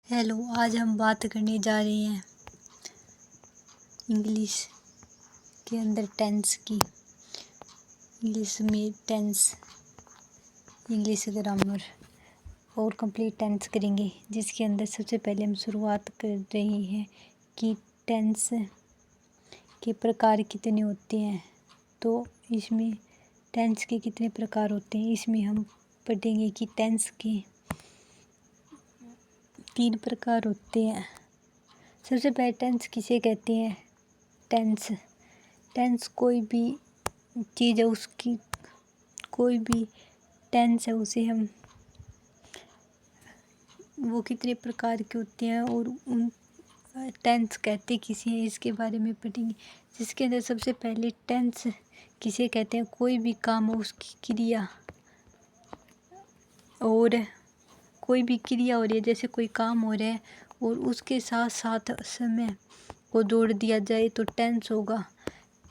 Hello, आज हम बात करने जा रहे हैं इंग्लिश के अंदर टेंस की। इंग्लिश में टेंस, इंग्लिश ग्रामर और कंप्लीट टेंस करेंगे, जिसके अंदर सबसे पहले हम शुरुआत कर रहे हैं कि टेंस के प्रकार कितने होते हैं। तो इसमें टेंस के कितने प्रकार होते हैं, इसमें हम पढ़ेंगे कि टेंस के 3 प्रकार होते हैं। सबसे पहले टेंस किसे कहते हैं? टेंस कोई भी चीज़ है, उसकी कोई भी टेंस है, उसे हम वो कितने प्रकार के होते हैं और उन टेंस कहते किसे हैं, इसके बारे में पढ़ेंगे। जिसके अंदर सबसे पहले टेंस किसे कहते हैं? कोई भी काम हो, उसकी क्रिया, और कोई भी क्रिया हो रही है, जैसे कोई काम हो रहा है और उसके साथ साथ समय को जोड़ दिया जाए तो टेंस होगा।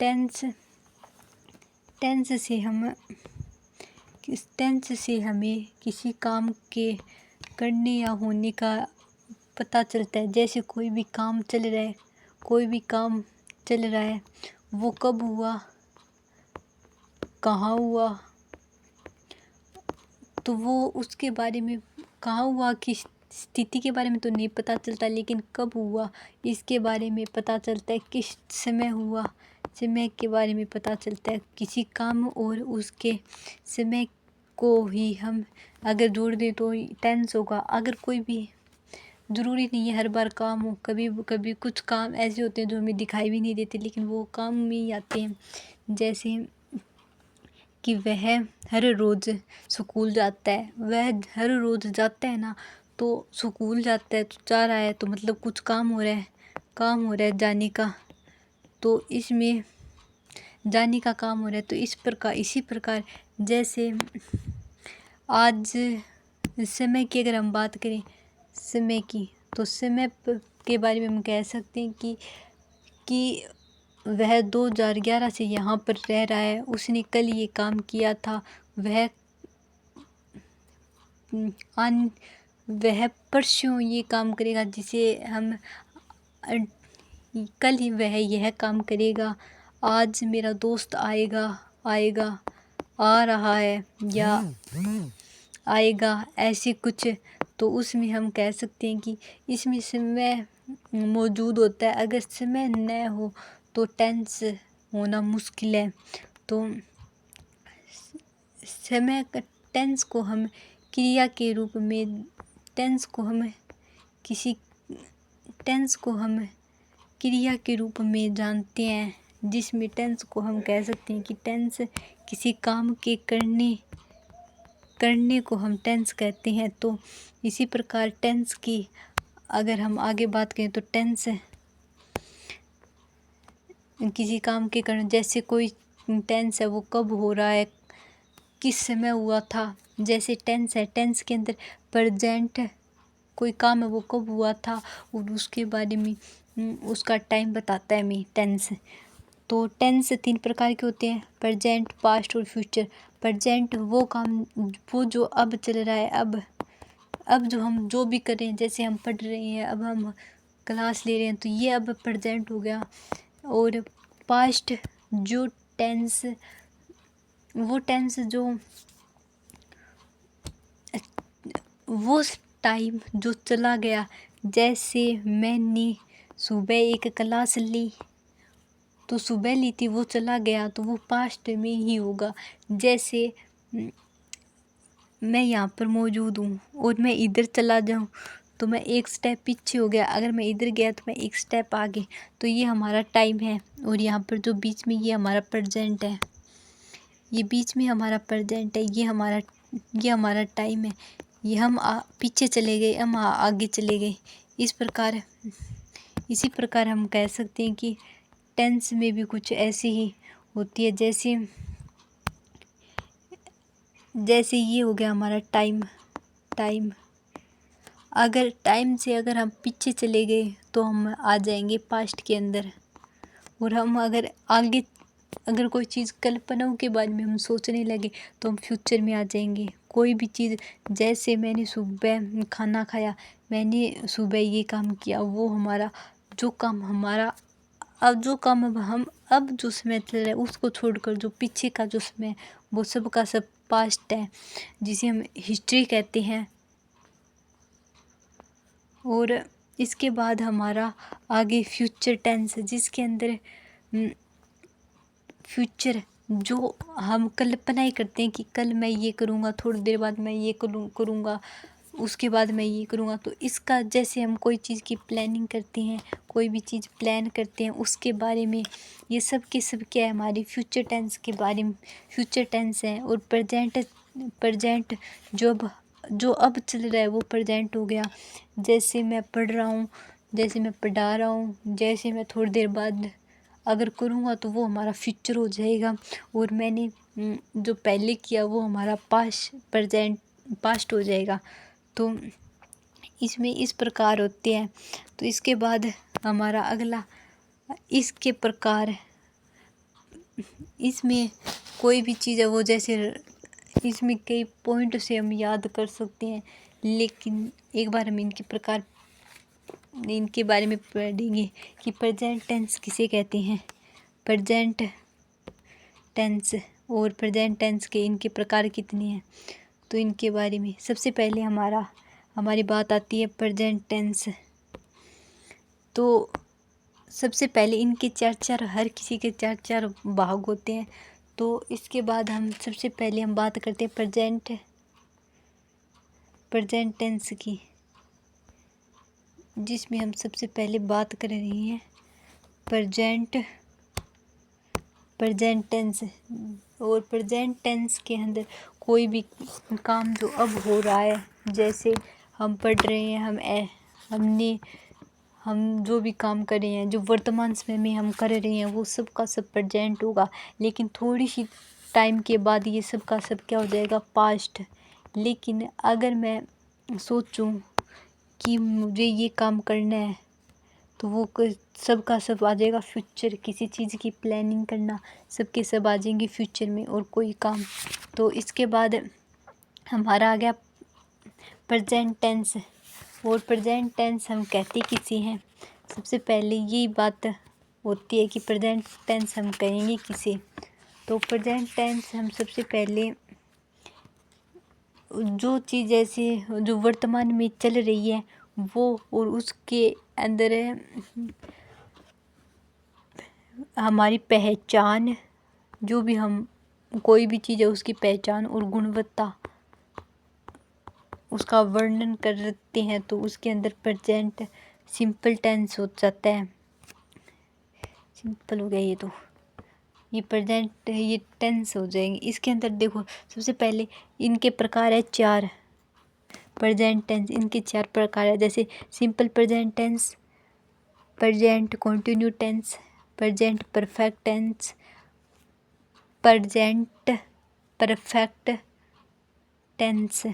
टेंस से हमें किसी काम के करने या होने का पता चलता है। जैसे कोई भी काम चल रहा है, वो कब हुआ, कहाँ हुआ, तो वो उसके बारे में, कहाँ हुआ की स्थिति के बारे में तो नहीं पता चलता, लेकिन कब हुआ इसके बारे में पता चलता है। किस समय हुआ, समय के बारे में पता चलता है। किसी काम और उसके समय को ही हम अगर जोड़ दें तो टेंस होगा। अगर कोई भी, ज़रूरी नहीं है हर बार काम हो, कभी कभी कुछ काम ऐसे होते हैं जो हमें दिखाई भी नहीं देते, लेकिन वो काम में ही आते हैं। जैसे कि वह हर रोज़ स्कूल जाता है, वह हर रोज़ जाता है ना, तो स्कूल जाता है तो जा रहा है, तो मतलब कुछ काम हो रहा है जाने का, तो इसमें जाने का काम हो रहा है। तो इसी प्रकार जैसे आज समय की अगर हम बात करें समय की, तो समय के बारे में हम कह सकते हैं कि वह 2011 से यहाँ पर रह रहा है, उसने कल ये काम किया था, वह परसों ये काम करेगा, जिसे हम कल ही वह यह काम करेगा। आज मेरा दोस्त आएगा, आ रहा है या आएगा, ऐसे कुछ। तो उसमें हम कह सकते हैं कि इसमें समय मौजूद होता है। अगर समय न हो तो टेंस होना मुश्किल है। तो समय का टेंस को हम क्रिया के रूप में, टेंस को हम क्रिया के रूप में जानते हैं, जिसमें टेंस को हम कह सकते हैं कि टेंस किसी काम के करने को हम टेंस कहते हैं। तो इसी प्रकार टेंस की अगर हम आगे बात करें तो टेंस किसी काम के करने, जैसे कोई टेंस है वो कब हो रहा है, किस समय हुआ था। जैसे टेंस है, टेंस के अंदर प्रेजेंट, कोई काम है वो कब हुआ था और उसके बारे में उसका टाइम बताता है हमें टेंस। तो टेंस 3 प्रकार के होते हैं, प्रेजेंट, पास्ट और फ्यूचर। प्रेजेंट वो काम, वो जो अब चल रहा है, अब जो हम जो भी कर रहे हैं, जैसे हम पढ़ रहे हैं, अब हम क्लास ले रहे हैं, तो ये अब प्रेजेंट हो गया। और पास्ट जो टेंस, वो टेंस जो वो टाइम जो चला गया। जैसे मैंने सुबह एक क्लास ली, तो सुबह ली थी, वो चला गया, तो वो पास्ट में ही होगा। जैसे मैं यहाँ पर मौजूद हूँ और मैं इधर चला जाऊँ, तो मैं एक स्टेप पीछे हो गया। अगर मैं इधर गया तो मैं एक स्टेप आगे। तो ये हमारा टाइम है। और यहाँ पर जो बीच में, ये हमारा प्रेजेंट है, ये बीच में हमारा प्रेजेंट है, ये हमारा टाइम है। ये हम पीछे चले गए, हम आगे चले गए। इसी प्रकार हम कह सकते हैं कि टेंस में भी कुछ ऐसी ही होती है। जैसे ये हो गया हमारा टाइम। अगर टाइम से अगर हम पीछे चले गए तो हम आ जाएंगे पास्ट के अंदर। और हम अगर आगे, अगर कोई चीज़ कल्पनाओं के बारे में हम सोचने लगे तो हम फ्यूचर में आ जाएंगे। कोई भी चीज़, जैसे मैंने सुबह खाना खाया, मैंने सुबह ये काम किया, वो हमारा जो काम हमारा अब जो काम अब जो समय चल रहा है उसको छोड़कर जो पीछे का जो समय वो सब का सब पास्ट है, जिसे हम हिस्ट्री कहते हैं। और इसके बाद हमारा आगे फ्यूचर टेंस, जिसके अंदर फ्यूचर जो हम कल्पनाएं करते हैं कि कल मैं ये करूँगा, थोड़ी देर बाद मैं ये करूँगा, उसके बाद मैं ये करूँगा। तो इसका जैसे हम कोई चीज़ की प्लानिंग करते हैं, कोई भी चीज़ प्लान करते हैं उसके बारे में, ये सब के सब क्या है, हमारी फ्यूचर टेंस के बारे में फ्यूचर टेंस है। और प्रेजेंट जो अब चल रहा है वो प्रेजेंट हो गया। जैसे मैं पढ़ रहा हूँ, जैसे मैं पढ़ा रहा हूँ, जैसे मैं थोड़ी देर बाद अगर करूँगा तो वो हमारा फ्यूचर हो जाएगा। और मैंने जो पहले किया वो हमारा पास्ट हो जाएगा। तो इसमें इस प्रकार होते हैं। तो इसके बाद हमारा अगला इसके प्रकार, इसमें कोई भी चीज़ है वो जैसे इसमें कई पॉइंट से हम याद कर सकते हैं, लेकिन एक बार हम इनके बारे में पढ़ेंगे कि प्रेजेंट टेंस किसे कहते हैं। प्रेजेंट टेंस और प्रेजेंट टेंस के इनके प्रकार कितने हैं, तो इनके बारे में सबसे पहले हमारी बात आती है प्रेजेंट टेंस। तो सबसे पहले इनके चार हर किसी के चार भाग होते हैं। तो इसके बाद हम सबसे पहले हम बात करते हैं प्रेजेंट टेंस की, जिसमें हम सबसे पहले बात कर रहे हैं प्रेजेंट टेंस। और प्रेजेंट टेंस के अंदर कोई भी काम जो अब हो रहा है, जैसे हम पढ़ रहे हैं, हम जो भी काम कर रहे हैं, जो वर्तमान समय में हम कर रहे हैं, वो सब का सब प्रेजेंट होगा। लेकिन थोड़ी सी टाइम के बाद ये सब का सब क्या हो जाएगा, पास्ट। लेकिन अगर मैं सोचूं कि मुझे ये काम करना है तो वो सब का सब आ जाएगा फ्यूचर। किसी चीज़ की प्लानिंग करना, सब के सब आ जाएंगे फ्यूचर में। और कोई काम, तो इसके बाद हमारा आ गया प्रेजेंट टेंस। और प्रेजेंट टेंस हम कहते किसे हैं, सबसे पहले ये बात होती है कि प्रेजेंट टेंस हम कहेंगे किसे। तो प्रेजेंट टेंस हम सबसे पहले जो चीज़ जैसे जो वर्तमान में चल रही है वो, और उसके अंदर हमारी पहचान, जो भी हम कोई भी चीज़ है उसकी पहचान और गुणवत्ता, उसका वर्णन करते हैं, तो उसके अंदर प्रेजेंट सिंपल टेंस हो जाता है। सिंपल हो गया तो ये प्रेजेंट ये टेंस हो जाएंगे। इसके अंदर देखो सबसे पहले इनके प्रकार है 4 प्रेजेंट टेंस। इनके 4 प्रकार है, जैसे simple present tense, present continue tense, present perfect tense, present perfect tense.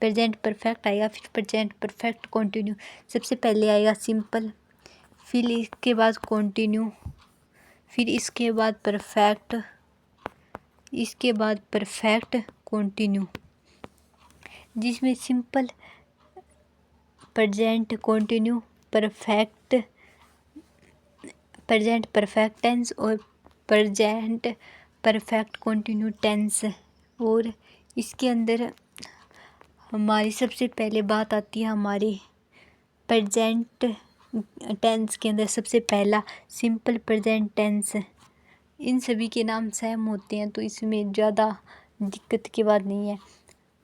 Present perfect आएगा, फिर प्रेजेंट परफेक्ट कंटिन्यू। सबसे पहले आएगा सिंपल, फिर इसके बाद कंटिन्यू, फिर इसके बाद परफेक्ट, इसके बाद परफेक्ट कंटिन्यू। जिसमें simple, present continue, present perfect tense और प्रेजेंट परफेक्ट कंटिन्यू टेंस। और इसके अंदर हमारी सबसे पहले बात आती है हमारी प्रेजेंट टेंस के अंदर सबसे पहला सिंपल प्रेजेंट टेंस। इन सभी के नाम सेम होते हैं, तो इसमें ज़्यादा दिक्कत की बात नहीं है।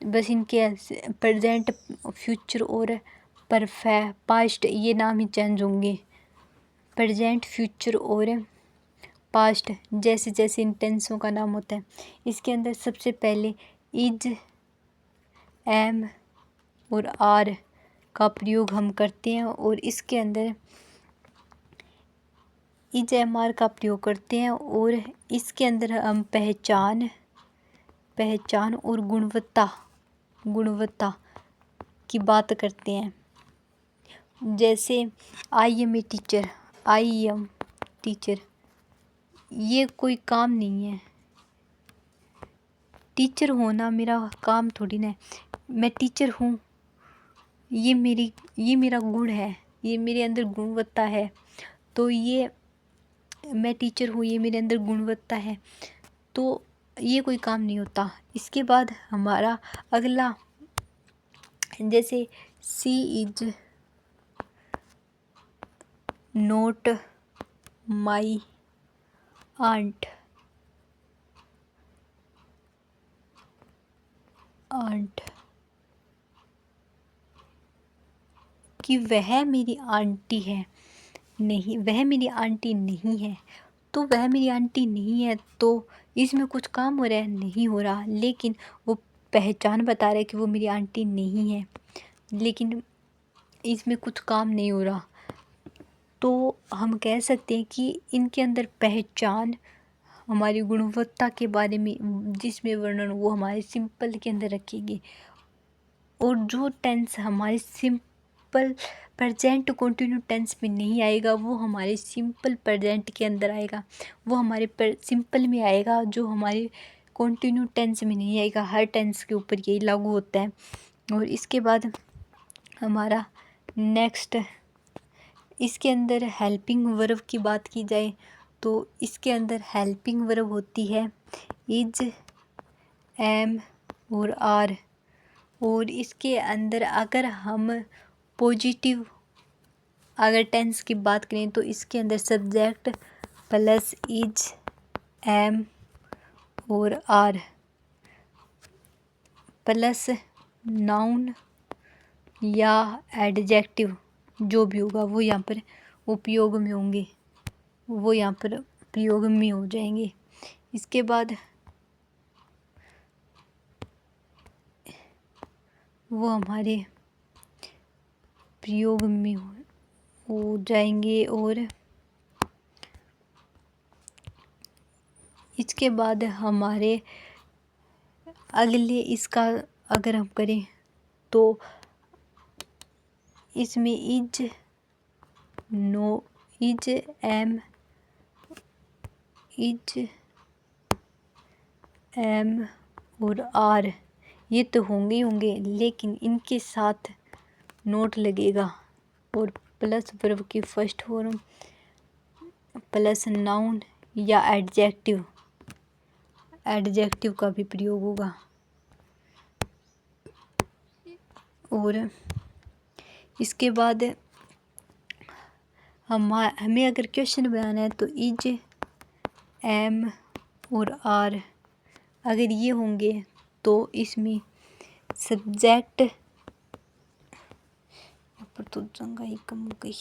बस इनके प्रेजेंट, फ्यूचर और पास्ट ये नाम ही चेंज होंगे। प्रेजेंट, फ्यूचर और पास्ट जैसे जैसे इन टेंसों का नाम होता है। इसके अंदर सबसे पहले इज, एम और आर का प्रयोग हम करते हैं, और इसके अंदर इज एम आर का प्रयोग करते हैं। और इसके अंदर हम पहचान और गुणवत्ता की बात करते हैं। जैसे आई एम टीचर, ये कोई काम नहीं है। टीचर होना मेरा काम थोड़ी ना है, मैं टीचर हूँ, ये मेरा गुण है, ये मेरे अंदर गुणवत्ता है। तो ये मैं टीचर हूँ, ये मेरे अंदर गुणवत्ता है, तो ये कोई काम नहीं होता। इसके बाद हमारा अगला, जैसे सी इज नोट माई आंट, कि वह मेरी आंटी है, नहीं, वह मेरी आंटी नहीं है। तो वह मेरी आंटी नहीं है, तो इसमें कुछ काम हो रहा है? नहीं हो रहा, लेकिन वो पहचान बता रहा है कि वो मेरी आंटी नहीं है, लेकिन इसमें कुछ काम नहीं हो रहा। तो हम कह सकते हैं कि इनके अंदर पहचान हमारी गुणवत्ता के बारे में जिसमें वर्णन वो हमारे सिंपल के अंदर रखेंगे। और जो टेंस हमारे सिंपल प्रेजेंट कंटिन्यू टेंस में नहीं आएगा, वो हमारे सिंपल प्रेजेंट के अंदर आएगा। वो हमारे सिंपल में आएगा, जो हमारे कंटिन्यू टेंस में नहीं आएगा। हर टेंस के ऊपर यही लागू होता है। और इसके बाद हमारा नेक्स्ट, इसके अंदर हेल्पिंग वर्ब की बात की जाए तो इसके अंदर हेल्पिंग वर्ब होती है इज, एम और आर। और इसके अंदर अगर हम पॉजिटिव अगर टेंस की बात करें तो इसके अंदर सब्जेक्ट प्लस इज, एम और आर प्लस नाउन या एडजेक्टिव जो भी होगा वो यहाँ पर उपयोग में होंगे, वो यहाँ पर प्रयोग में हो जाएंगे। इसके बाद वो हमारे प्रयोग में हो जाएंगे। और इसके बाद हमारे अगले, इसका अगर हम करें तो इसमें इज, नो, इज, एम और आर ये तो होंगे ही होंगे, लेकिन इनके साथ नोट लगेगा और प्लस वर्ब की फर्स्ट फॉर्म प्लस नाउन या एडजेक्टिव का भी प्रयोग होगा। और इसके बाद हमें अगर क्वेश्चन बनाना है तो इज, एम और आर अगर ये होंगे तो इसमें सब्जेक्ट, यहाँ पर तो जगह ही कम हो गई,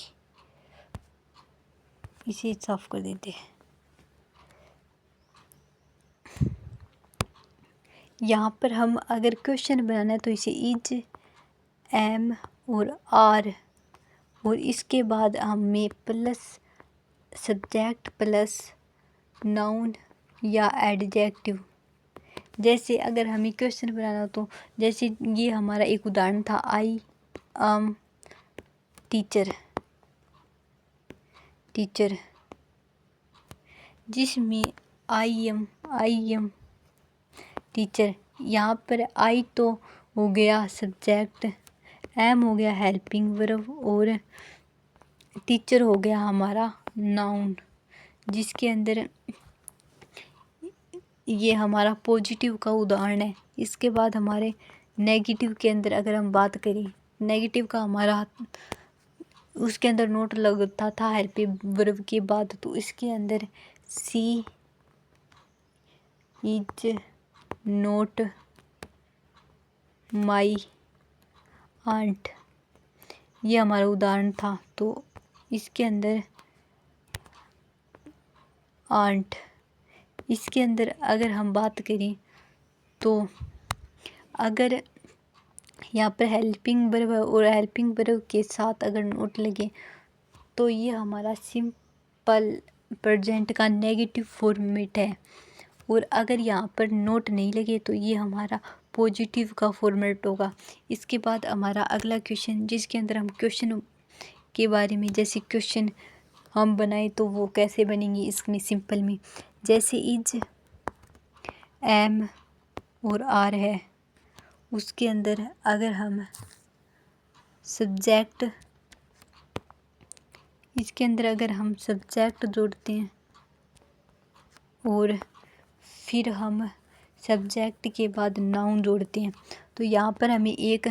इसे साफ कर देते हैं। यहाँ पर हम अगर क्वेश्चन बनाना है तो इसे इज, एम और आर और इसके बाद हमें प्लस सब्जेक्ट प्लस नाउन या एडजेक्टिव। जैसे अगर हमें क्वेश्चन बनाना हो तो जैसे ये हमारा एक उदाहरण था, आई एम टीचर, जिसमें आई एम टीचर, यहाँ पर आई तो हो गया सब्जेक्ट, एम हो गया हेल्पिंग वर्ब और टीचर हो गया हमारा नाउन, जिसके अंदर ये हमारा पॉजिटिव का उदाहरण है। इसके बाद हमारे नेगेटिव के अंदर अगर हम बात करें, नेगेटिव का हमारा उसके अंदर नोट लगता था हेल्पिंग वर्ब के बाद, तो इसके अंदर सी इज नोट माई आंट ये हमारा उदाहरण था। तो इसके अंदर आंट, इसके अंदर अगर हम बात करें तो अगर यहाँ पर हेल्पिंग वर्ब और हेल्पिंग वर्ब के साथ अगर नोट लगे तो ये हमारा सिंपल प्रेजेंट का नेगेटिव फॉर्मेट है। और अगर यहाँ पर नोट नहीं लगे तो ये हमारा पॉजिटिव का फॉर्मेट होगा। इसके बाद हमारा अगला क्वेश्चन, जिसके अंदर हम क्वेश्चन के बारे में, जैसे क्वेश्चन हम बनाए तो वो कैसे बनेंगे इसमें सिंपल में, जैसे इज, एम और आर है, उसके अंदर अगर हम सब्जेक्ट, इसके अंदर अगर हम सब्जेक्ट जोड़ते हैं और फिर हम सब्जेक्ट के बाद नाउन जोड़ते हैं तो यहाँ पर हमें एक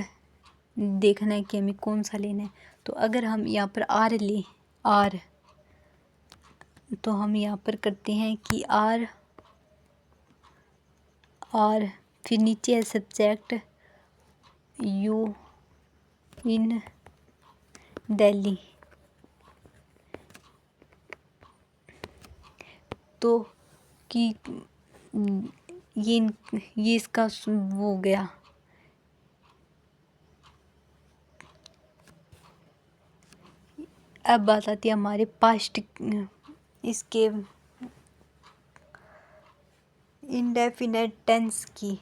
देखना है कि हमें कौन सा लेना है। तो अगर हम यहाँ पर आर लें, आर, तो हम यहाँ पर करते हैं कि आर, और फिर नीचे है सब्जेक्ट यू इन दिल्ली। तो कि ये इसका वो हो गया। अब बात आती है हमारे पास्ट, इसके इंडेफिनेट टेंस की,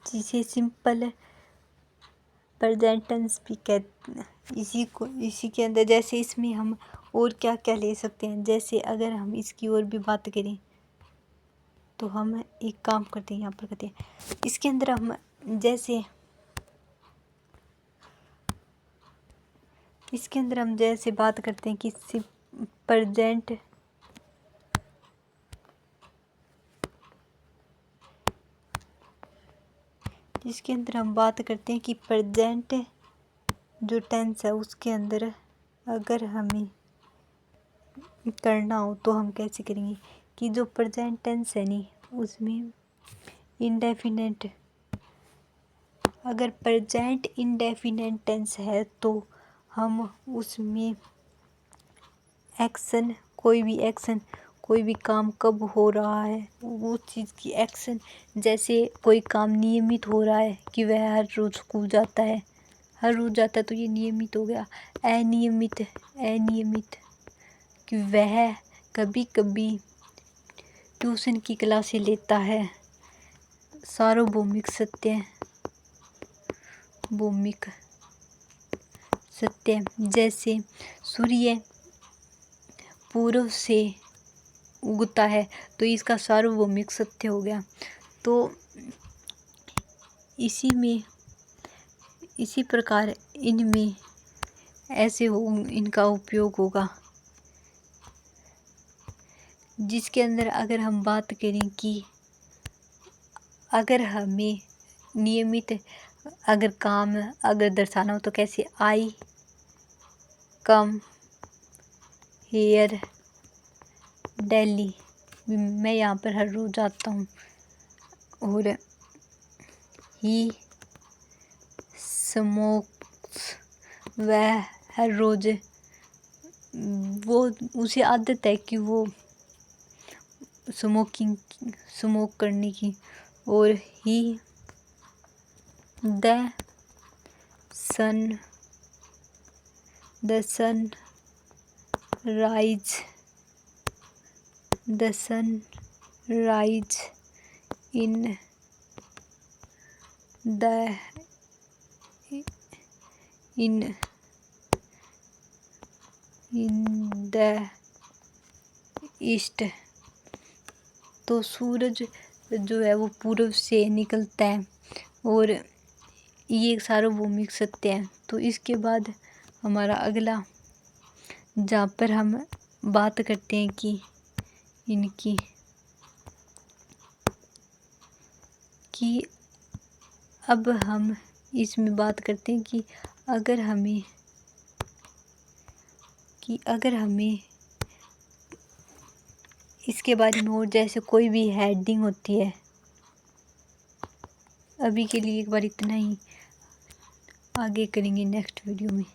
जिसे सिंपल प्रेजेंट टेंस भी कहते हैं। इसी के अंदर जैसे इसमें हम और क्या क्या ले सकते हैं, जैसे अगर हम इसकी और भी बात करें तो हम एक काम करते हैं, यहाँ पर करते हैं इसके अंदर हम जैसे बात करते हैं कि प्रेजेंट, इसके अंदर हम बात करते हैं कि प्रेजेंट जो टेंस है उसके अंदर अगर हमें करना हो तो हम कैसे करेंगे कि जो प्रेजेंट टेंस है नी उसमें इंडेफिनेट, अगर प्रेजेंट इंडेफिनेट टेंस है तो हम उसमें एक्शन, कोई भी काम कब हो रहा है वो चीज़ की एक्शन, जैसे कोई काम नियमित हो रहा है कि वह हर रोज़ स्कूल जाता है, तो ये नियमित हो गया। अनियमित कि वह कभी कभी ट्यूशन की क्लासें लेता है। सार्वभौमिक सत्य, जैसे सूर्य पूर्व से उगता है तो इसका सार्वभौमिक सत्य हो गया। तो इसी प्रकार इनमें ऐसे इनका उपयोग होगा, जिसके अंदर अगर हम बात करें कि अगर हमें नियमित काम अगर दर्शाना हो तो कैसे, आई कम हेयर दिल्ली, मैं यहाँ पर हर रोज़ आता हूँ। और ही स्मोक्स, वह हर रोज़, वो उसे आदत है कि वो स्मोक करने की। और ही the sun rise in the east, तो सूरज जो है वो पूर्व से निकलता है और ये सार्वभौमिक सत्य है। तो इसके बाद हमारा अगला, जहाँ पर हम बात करते हैं कि इनकी कि अब हम इसमें बात करते हैं कि अगर हमें इसके बारे में और जैसे कोई भी हेडिंग होती है। अभी के लिए एक बार इतना ही, आगे करेंगे नेक्स्ट वीडियो में।